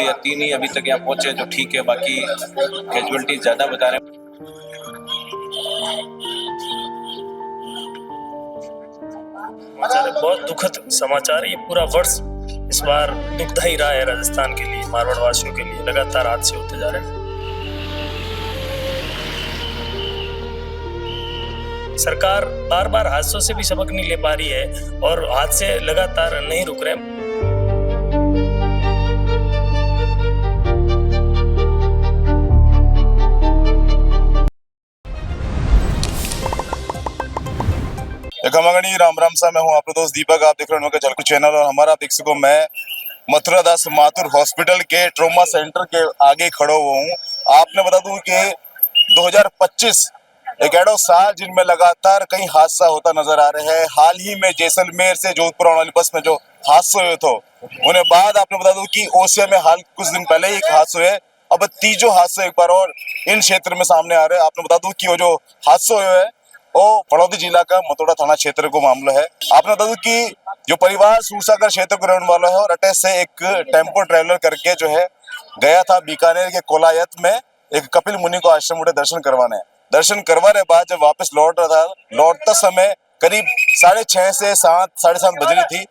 या 3 ही अभी तक यहाँ पहुंचे जो ठीक है, बाकी कैजुअलिटी ज़्यादा बता रहे हैं। समाचार है, बहुत दुखद समाचार। ये पूरा वर्ष इस बार दुखदायी रहा है राजस्थान के लिए, मारवाड़ वासियों के लिए। लगातार हादसे होते जा रहे हैं। सरकार बार बार हादसों से भी सबक नहीं ले पा रही है और हादसे लगातार नहीं रुक रहे। गमागणी राम राम सा, मैं हूँ आपका दोस्त दीपक। आप देख रहे हो झलकू चैनल और हमारा आप देख सको मैं मथुरा दास माथुर हॉस्पिटल के ट्रोमा सेंटर के आगे खड़ा हुआ हूँ। आपने बता दूं कि 2025 एक एडो साल जिनमें लगातार कई हादसा होता नजर आ रहे हैं। हाल ही में जैसलमेर से जोधपुर आने वाली बस में जो हादसे हुए थे उन्हें बाद आपने बता दूं कि ओसिया में हाल कुछ दिन पहले ही एक हादसा हुआ है। अब तीजो हादसा एक बार और इन क्षेत्र में सामने आ रहे हैं। आपने बता दूं कि वो जो हादसा हुआ है वो बड़ौदी जिला का मतोड़ा थाना क्षेत्र को मामला है। आपने बता दूं कि जो परिवार सूरसागर क्षेत्र को रहने वाला है और अटैच से एक टेम्पो ट्रेवलर करके जो है गया था बीकानेर के कोलायत में एक कपिल मुनि को आश्रम उठे दर्शन करवाने। दर्शन करवाने बाद जब वापस लौट रहा था, लौटता समय करीब 6:30 से 7, 7:30 बज रही थी।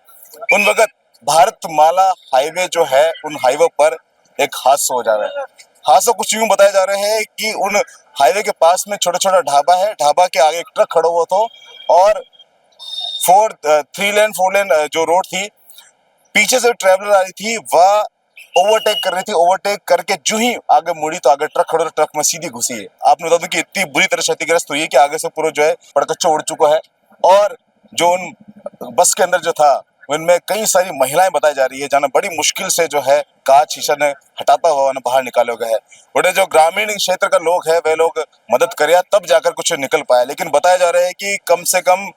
उन वक्त भारत माला हाईवे जो है उन हाईवे पर एक हादसा हो जा रहा है। हादसा कुछ यूं बताए जा रहे हैं कि उन हाईवे के पास में छोटा छोटा ढाबा है, ढाबा के आगे एक ट्रक खड़ा हुआ था और 3 लेन 4 लेन जो रोड थी, पीछे से ट्रैवलर आ रही थी, वह ओवरटेक कर रही थी। ओवरटेक करके जो ही आगे मुड़ी तो आगे ट्रक खड़ा, ट्रक में सीधी घुसी है। आपने बता दूं कि इतनी बुरी तरह क्षतिग्रस्त हुई है कि आगे से पूरा जो है पड़कच्चा उड़ चुका है और जो उन बस के अंदर जो था उनमें कई सारी महिलाएं बताई जा रही है, जाना बड़ी मुश्किल से जो है कांच शीशा ने हटाता हुआ बाहर निकाले गए है। बड़े जो ग्रामीण क्षेत्र का लोग है वे लोग मदद करे तब जाकर कुछ निकल पाया, लेकिन बताया जा रहा है कि कम से कम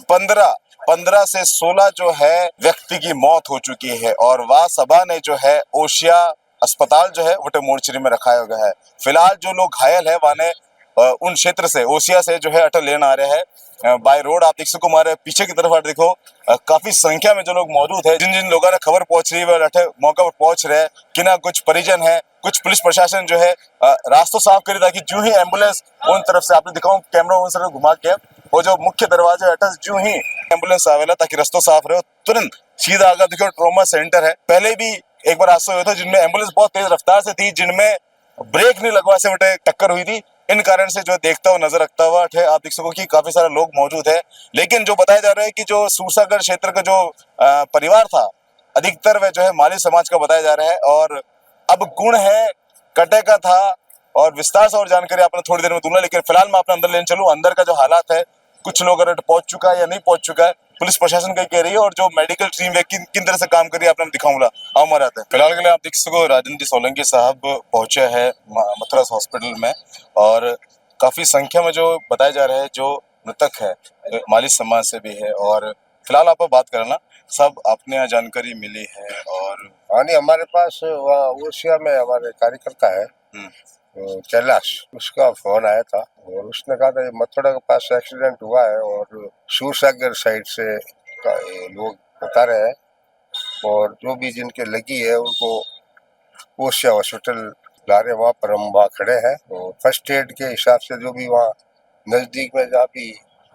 15 से 16 जो है व्यक्ति की मौत हो चुकी है और वह सभा ने जो है ओशिया अस्पताल जो है वोटे मोर्चरी में रखाया गया है। फिलहाल जो लोग घायल है वाने उन क्षेत्र से ओशिया से जो है अटल लेन आ रहे हैं बाय रोड। आप देख सको हमारे पीछे की तरफ देखो काफी संख्या में जो लोग मौजूद है। जिन जिन लोगों ने खबर पहुंच रही है अठे मौका पर पहुंच रहे हैं कि ना कुछ परिजन है, कुछ पुलिस प्रशासन जो है रास्ता साफ करे ताकि जो ही एम्बुलेंस उन तरफ से आपने दिखाऊं कैमरा उन तरफ घुमा के वो जो मुख्य दरवाजे अटल जो ही एम्बुलेंस आवेला ताकि रास्ता साफ रहे तुरंत सीधा आगे देखो ट्रॉमा सेंटर है। पहले भी एक बार हादसा हुआ था जिनमें एम्बुलेंस बहुत तेज रफ्तार से थी, जिनमें ब्रेक नहीं लगवा से बटे टक्कर हुई थी। इन कारण से जो देखता हुआ नजर रखता हुआ है आप देख सको कि काफी सारे लोग मौजूद है। लेकिन जो बताया जा रहा है कि जो सूरसागर क्षेत्र का जो परिवार था अधिकतर वह जो है माली समाज का बताया जा रहा है और अब गुण है कटे का था और विस्तार से और जानकारी आपने थोड़ी देर में दूंगा। लेकिन फिलहाल मैं अपने अंदर लेने चलूं, अंदर का जो हालात है कुछ लोग अगर पहुंच चुका है या नहीं पहुंच चुका है, पुलिस प्रशासन क्या कह रही है और जो मेडिकल टीम है किन तरह से काम कर रही है आपने दिखाऊंगा। आओ हमारे आते हैं। फिलहाल के लिए आप देख सको राजेंद्र सोलंकी साहब पहुंचे हैं मथुरा हॉस्पिटल में और काफी संख्या में जो बताया जा रहा है जो मृतक है माली समाज से भी है और फिलहाल आप बात करना सब अपने यहाँ जानकारी मिली है। और हाँ नहीं, हमारे पास वहाँ ओसिया में हमारे कार्यकर्ता है कैलाश, उसका फोन आया था और उसने कहा था मथुरा के पास एक्सीडेंट हुआ है और सूरसागर साइड से लोग बता रहे हैं और जो भी जिनके लगी है उनको ओसिया हॉस्पिटल ला रहे। वहाँ पर हम वहाँ खड़े हैं और फर्स्ट एड के हिसाब से जो भी वहाँ नजदीक में जहाँ भी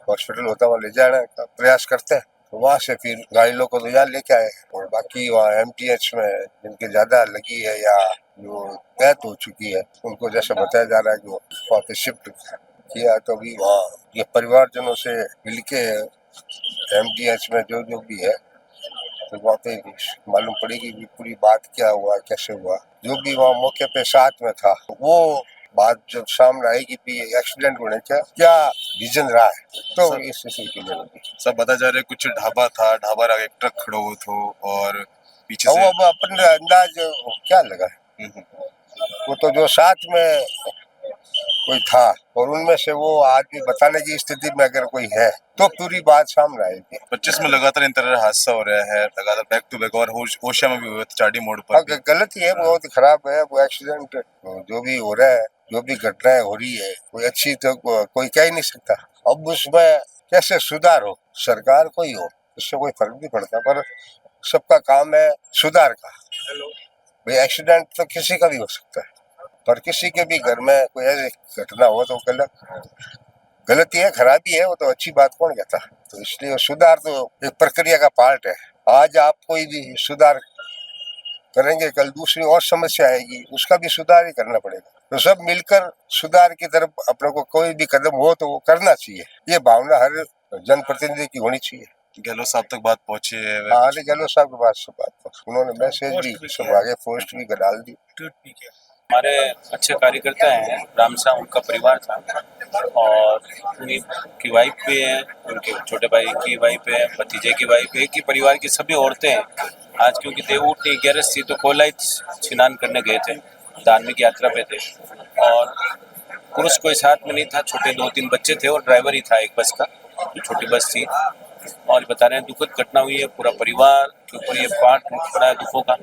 हॉस्पिटल होता है वहाँ ले जाने का प्रयास करते हैं। तो वहाँ से फिर गाड़ी लोग को तो यहाँ लेके आए और बाकी वहाँ MTH में जिनके ज्यादा लगी है या जो डेथ हो चुकी है उनको जैसे बताया जा रहा है कि वहाँ पे शिफ्ट किया। तो अभी वहाँ ये परिवारजनों से मिलके MTH में जो जो भी है तो वहाँ पे मालूम पड़ेगी कि पूरी बात क्या हुआ, कैसे हुआ। जो भी वहाँ मौके पे साथ में था वो बात जब सामने आएगी भी एक्सीडेंट होने का क्या रीजन रहा है तो इस सिलसिले में सब बताया जा रहा है कुछ ढाबा था, ढाबा आगे एक ट्रक खड़ा हुआ था और पीछे से अब अपने अंदाज क्या लगा वो तो जो साथ में कोई था और उनमें से वो आदमी बताने की स्थिति में अगर कोई है तो पूरी बात सामने आएगी। 25 में लगातार इन तरह हादसा हो रहा है, लगातार बैक टू बैक और ओशिया में भी हुआ चाटी मोड़ पर। गलत ही है, बहुत खराब है वो एक्सीडेंट। जो भी हो रहा है, जो भी घटनाएं हो रही है कोई अच्छी तो कोई कह ही नहीं सकता। अब उसमें कैसे सुधार हो, सरकार कोई हो उससे कोई फर्क नहीं पड़ता, पर सबका काम है सुधार का। कोई एक्सीडेंट तो किसी का भी हो सकता है, पर किसी के भी घर में कोई ऐसी घटना हो तो गलती है, खराबी है, वो तो अच्छी बात कौन कहता। तो इसलिए सुधार तो एक प्रक्रिया का पार्ट है। आज आप कोई भी सुधार करेंगे, कल दूसरी और समस्या आएगी, उसका भी सुधार ही करना पड़ेगा। तो सब मिलकर सुधार की तरफ अपने को कोई भी कदम हो तो वो करना चाहिए। ये भावना हर जनप्रतिनिधि की होनी चाहिए। गहलोत साहब तक बात पहुंची है? आगे गहलोत साहब के पास उन्होंने मैसेज भी सब आगे पोस्ट भी डाल दी। हमारे अच्छे कार्यकर्ता हैं, रामसा उनका परिवार था और उन्हीं की वाइफ भी है, उनके छोटे भाई की वाइफ है, भतीजे की वाइफ है, कि परिवार की सभी औरतें हैं। आज क्योंकि देवउठ की 11 थी तो कोलाइत स्नान करने गए थे, धार्मिक यात्रा पे थे और पुरुष कोई साथ में नहीं था, छोटे 2-3 बच्चे थे और ड्राइवर ही था एक बस का, जो छोटी बस थी। और बता रहे हैं दुखद घटना हुई है, पूरा परिवार के ऊपर ये पार्ट पड़ा है दुखों का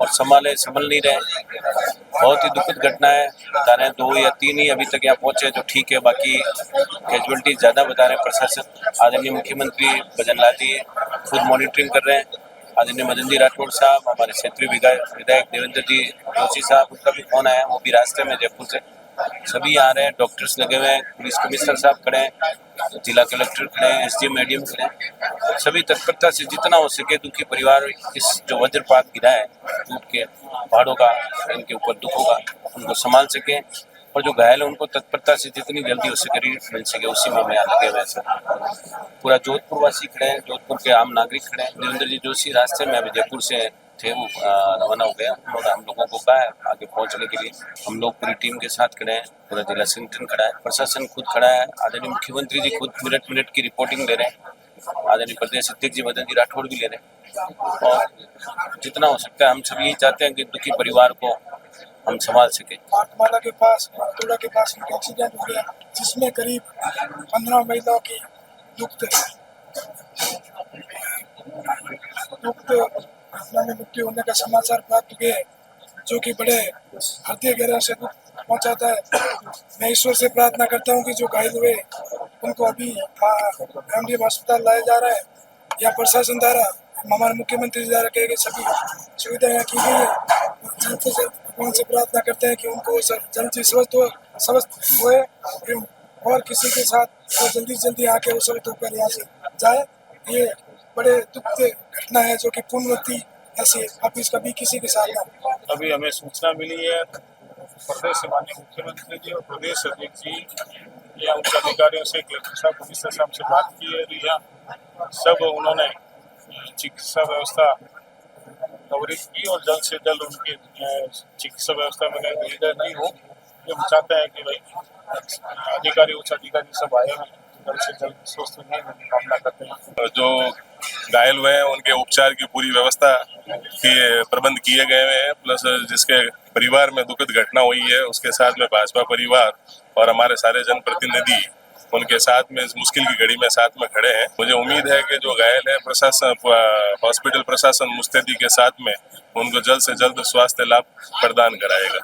और संभल नहीं रहे। बहुत ही दुखद घटना है। बता रहे हैं 2 या 3 ही अभी तक यहाँ पहुंचे तो ठीक है, बाकी कैजुअलिटी ज़्यादा बता रहे हैं प्रशासन। आदरणीय मुख्यमंत्री भजन लाल जी खुद मॉनिटरिंग कर रहे हैं। आदरणीय मदन जी राठौड़ साहब, हमारे क्षेत्रीय विधायक देवेंद्र जी जोशी साहब, उनका भी फोन आया, वो भी रास्ते में जयपुर से। सभी आ रहे हैं, डॉक्टर्स लगे हुए हैं, पुलिस कमिश्नर साहब खड़े हैं, जिला कलेक्टर खड़े हैं, एसडीएम एडीएम खड़े हैं। सभी तत्परता से जितना हो सके दुखी परिवार, इस जो वज्रपात गिरा है टूट के पहाड़ों का, इनके ऊपर दुखों का, उनको संभाल सके और जो घायल है उनको तत्परता से जितनी जल्दी हो सके रिलीफ मिल सके, उसी में यहाँ लगे हुए हैं। पूरा जोधपुर वासी खड़े हैं, जोधपुर के आम नागरिक खड़े हैं। देवेंद्र जी जोशी रास्ते में अभी जयपुर से थे, वो रवाना हो गया। उन्होंने हम लोगों को कहा है आगे पहुंचने के लिए। हम लोग पूरी टीम के साथ खड़े हैं, पूरा जिला संगठन खड़ा है, प्रशासन खुद खड़ा है। आदरणीय मुख्यमंत्री जी खुद मिनट की रिपोर्टिंग ले रहे हैं, आदरणीय प्रदेश अध्यक्ष जी मदन जी राठौड़ भी ले रहे हैं और जितना हो सकता है हम सब यही चाहते हैं कि दुखी परिवार को हम संभाल सके। माला के पास टोला के पास एक एक्सीडेंट हो गया जिसमें करीब 15 महिलाओं की दुखद घटना में मृत्यु होने का समाचार प्राप्त हुए, जो कि बड़े हृदय गहरा से दुख पहुंचाता है। मैं ईश्वर से प्रार्थना करता हूं कि जो घायल हुए उनको अभी एमडीएम अस्पताल लाया जा रहा है या प्रशासन द्वारा, हमारे मुख्यमंत्री द्वारा कहे गए सभी सुविधाएं यहाँ की गई है। जल्द से जल्द भगवान से प्रार्थना करते हैं कि उनको जल्दी स्वस्थ हुए और किसी के साथ तो जल्दी आके वो स्वस्थ होकर यहाँ से जाए। ये बड़े दुख घटना है जो कि पूर्णवती ऐसे वापिस कभी किसी के साथ ना। अभी हमें सूचना मिली है प्रदेश से माननीय मुख्यमंत्री जी और प्रदेश अध्यक्ष जी या उच्च अधिकारियों से, कलेक्टर साहब, कमिश्नर साहब से बात की है। तो यहाँ सब उन्होंने चिकित्सा व्यवस्था कवरेज की और जल्द से जल्द उनकी चिकित्सा व्यवस्था में देरी नहीं हो। हम चाहते हैं कि भाई अधिकारी, उच्च अधिकारी सब आए हैं, जल्द से जल्द स्वस्थ होने की कामना करते हैं। जो घायल हुए हैं उनके उपचार की पूरी व्यवस्था के प्रबंध किए गए हैं, प्लस जिसके परिवार में दुखद घटना हुई है उसके साथ में भाजपा परिवार और हमारे सारे जनप्रतिनिधि उनके साथ में इस मुश्किल की घड़ी में साथ में खड़े हैं। मुझे उम्मीद है कि जो घायल है प्रशासन, हॉस्पिटल प्रशासन मुस्तैदी के साथ में उनको जल्द से जल्द स्वास्थ्य लाभ प्रदान कराएगा।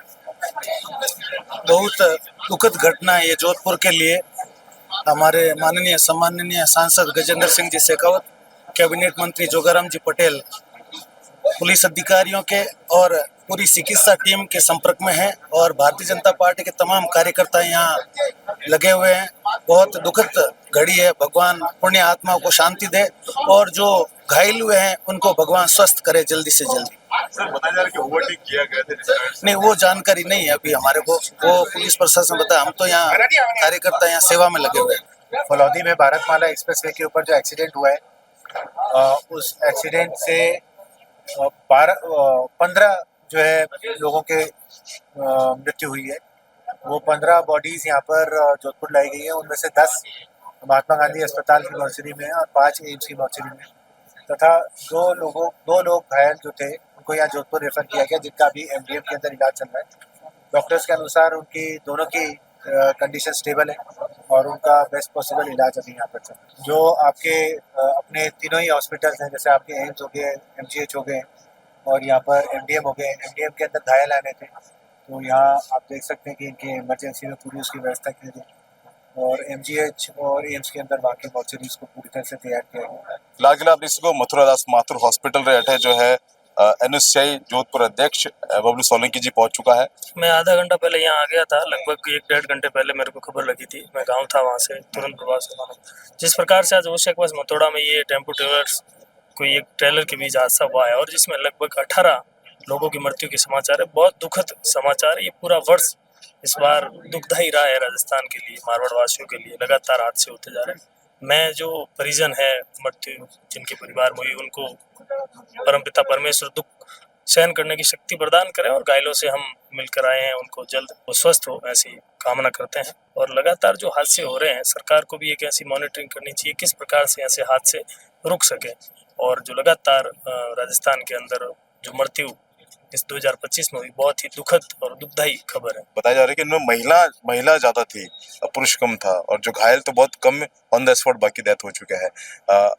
बहुत दुखद घटना है ये जोधपुर के लिए। हमारे माननीय सम्माननीय सांसद गजेंद्र सिंह जी शेखावत, कैबिनेट मंत्री जोगाराम जी पटेल, पुलिस अधिकारियों के और पूरी चिकित्सा टीम के संपर्क में हैं और भारतीय जनता पार्टी के तमाम कार्यकर्ता यहाँ लगे हुए हैं। बहुत दुखद घड़ी है, भगवान पुण्य आत्माओं को शांति दे और जो घायल हुए हैं उनको भगवान स्वस्थ करे जल्दी से जल्दी। सर बताया जा रहा है कि ओवरटेक किया गया था? नहीं, वो जानकारी नहीं है अभी हमारे को, वो पुलिस प्रशासन बताया। हम तो यहाँ कार्यकर्ता यहाँ सेवा में लगे हुए हैं। फलौदी में भारतमाला एक्सप्रेसवे के ऊपर जो एक्सीडेंट हुआ है, उस एक्सीडेंट से 15 जो है लोगों के मृत्यु हुई है। वो 15 बॉडीज यहाँ पर जोधपुर लाई गई है। उनमें से 10 महात्मा गांधी अस्पताल की मॉर्चरी में और 5 एम्स की मॉर्चरी में, तथा 2 लोग घायल जो थे उनको यहाँ जोधपुर रेफर किया गया, जिनका अभी एमडीएम के अंदर इलाज चल रहा है। डॉक्टर्स के अनुसार उनकी दोनों की कंडीशन स्टेबल है और उनका बेस्ट पॉसिबल इलाज अभी यहाँ पर चल रहा है। जो आपके अपने तीनों ही हॉस्पिटल्स हैं, जैसे आपके एम्स हो गए, एमजीएच हो गए और यहाँ पर एमडीएम हो गए। एमडीएम के अंदर घायल आने थे, तो यहाँ आप देख सकते हैं कि इनके इमरजेंसी में पूरी उसकी व्यवस्था की गई और एमजीएच और एम्स के अंदर बाकी मॉर्चरीज को पूरी तरह से तैयार किया गया। लाल किला को मथुरा दास माथुर हॉस्पिटल रे हेठे जो है NSCI जोधपुर अध्यक्ष बबलू सोलंकी जी पहुंच चुका है। मैं आधा घंटा पहले यहाँ आ गया था, लगभग 1-1.5 घंटे पहले मेरे को खबर लगी थी। मैं गांव था, वहाँ से तुरंत प्रभाव से मानो जिस प्रकार से आज होशियाक बस मथुरा में ये टेम्पो ट्रेवलर्स कोई एक ट्रेलर के बीच हादसा हुआ है और जिसमें लगभग 18 लोगों की मृत्यु के समाचार है। बहुत दुखद समाचार। ये पूरा वर्ष इस बार दुखदायी रहा है राजस्थान के लिए, मारवाड़ वासियों के लिए। लगातार हादसे होते जा रहे हैं। मैं जो परिजन है मृत्यु जिनके परिवार में हुई, उनको परमपिता परमेश्वर दुख सहन करने की शक्ति प्रदान करें और घायलों से हम मिलकर आए हैं, उनको जल्द वो स्वस्थ हो ऐसी कामना करते हैं। और लगातार जो हादसे हो रहे हैं, सरकार को भी एक ऐसी मॉनिटरिंग करनी चाहिए किस प्रकार से ऐसे हादसे रुक सके। और जो लगातार राजस्थान के अंदर जो मृत्यु इस 2025 में हुई, बहुत ही दुखद और दुखदायी खबर है। बताया जा रहा है कि इनमें महिला ज्यादा थी, पुरुष कम था, और जो घायल तो बहुत कम ऑन द स्पॉट बाकी डेथ हो चुका है।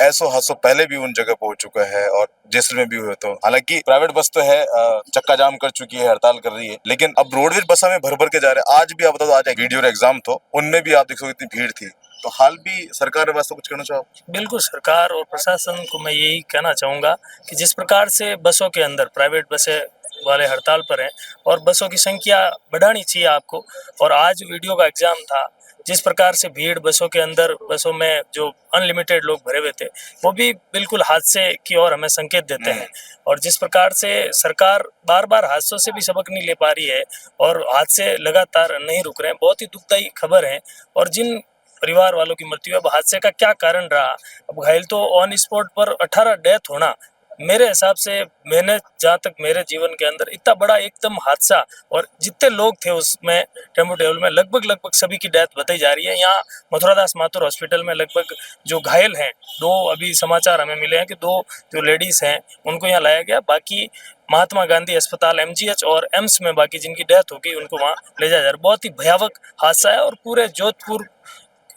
ऐसो हादसों पहले भी उन जगह पर हो चुका है और जैसलमेर में भी हुए। तो हालांकि प्राइवेट बस तो है, चक्का जाम कर चुकी है, हड़ताल कर रही है, लेकिन अब रोडवेज बसा में भर भर के जा रहे हैं। आज भी आप बता दो, आज वीडियो एग्जाम तो उनमें भी आप देखो इतनी भीड़ थी। तो हाल भी सरकार वास्ते कुछ करना चाहो? बिल्कुल, सरकार और प्रशासन को मैं यही कहना चाहूँगा कि जिस प्रकार से बसों के अंदर प्राइवेट बसें वाले हड़ताल पर हैं और बसों की संख्या बढ़ानी चाहिए आपको। और आज वीडियो का एग्जाम था, जिस प्रकार से भीड़ बसों के अंदर, बसों में जो अनलिमिटेड लोग भरे हुए थे, वो भी बिल्कुल हादसे की ओर हमें संकेत देते हैं। और जिस प्रकार से सरकार बार बार हादसों से भी सबक नहीं ले पा रही है और हादसे लगातार नहीं रुक रहे हैं, बहुत ही दुखदायी खबर है। और जिन परिवार वालों की मृत्यु है, अब हादसे का क्या कारण रहा, अब घायल तो ऑन स्पॉट पर 18 डेथ होना, मेरे हिसाब से, मैंने जहाँ तक मेरे जीवन के अंदर इतना बड़ा एकदम हादसा, और जितने लोग थे उसमें टेम्पो ट्रेवल में, लगभग सभी की डेथ बताई जा रही है। यहाँ मथुरादास माथुर हॉस्पिटल में लगभग जो घायल हैं, 2 अभी समाचार हमें मिले हैं कि 2 जो लेडीज हैं उनको यहाँ लाया गया। बाकी महात्मा गांधी अस्पताल MGH और एम्स में बाकी जिनकी डेथ होगी उनको वहाँ ले जाया जा रहा है। बहुत ही भयावह हादसा है और पूरे जोधपुर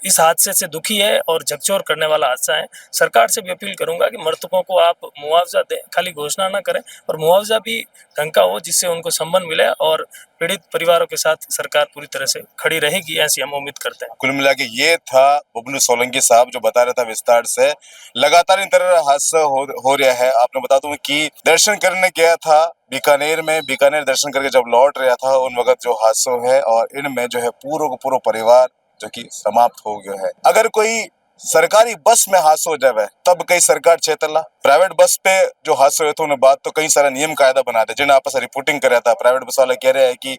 इस हादसे से दुखी है और झकझोर करने वाला हादसा है। सरकार से भी अपील करूंगा कि मृतकों को आप मुआवजा दें, खाली घोषणा ना करें, और मुआवजा भी ढंग का हो जिससे उनको सम्मान मिले, और पीड़ित परिवारों के साथ सरकार पूरी तरह से खड़ी रहेगी, ऐसी हम उम्मीद करते हैं। कुल मिला के ये था बबलू सोलंकी साहब जो बता रहा था विस्तार से। लगातार इन तरह हादसा हो रहा है। आपने बता दूं कि दर्शन करने गया था बीकानेर में, बीकानेर दर्शन करके जब लौट रहा था उन वक्त जो हादसा है, और इनमें जो है पूरा परिवार जो कि समाप्त हो गया है। अगर कोई सरकारी बस में हादसा हो जाए तब कई सरकार चेतला, प्राइवेट बस पे जो हादसा हुए थे उन्हें बात तो कई सारा नियम कायदा बना दे, जिन्हें आपस रिपोर्टिंग कर रहा था। प्राइवेट बस वाले कह रहे हैं कि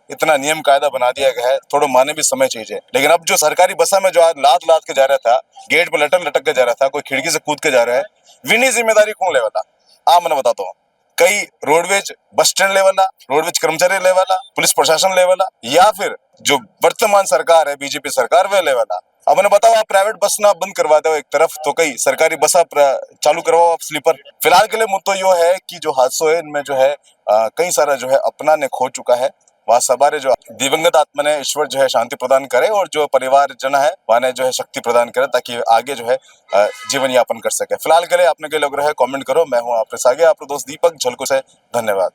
इतना नियम कायदा बना दिया गया है, थोड़ा माने भी समय चाहिए। लेकिन अब जो सरकारी बसा में जो आज लाद के जा रहा था, गेट पर लटक के जा रहा था, कोई खिड़की से कूद के जा रहा है, विनी जिम्मेदारी कौन ले वाला? मैंने बताता हूँ, कई roadways bus stand level, roadways कर्मचारी लेवल, पुलिस प्रशासन लेवल, या फिर जो वर्तमान सरकार है बीजेपी सरकार वे लेवल। अब मैंने बताओ, आप प्राइवेट बस ना बंद करवा दो एक तरफ, तो कई सरकारी बस आप चालू करवाओ आप स्लीपर। फिलहाल के लिए मुद्दा यो है कि जो हादसों है इनमें जो है कई सारा जो है अपना ने खो चुका है। वहाँ सवारे जो दिवंगत आत्मा ने ईश्वर जो है शांति प्रदान करे, और जो परिवार जन है वह ने जो है शक्ति प्रदान करे, ताकि आगे जो है जीवन यापन कर सके। फिलहाल के लिए आपने के लोग रहे कमेंट करो। मैं हूँ आपके सागे, आपका दोस्त दीपक झलको से। धन्यवाद।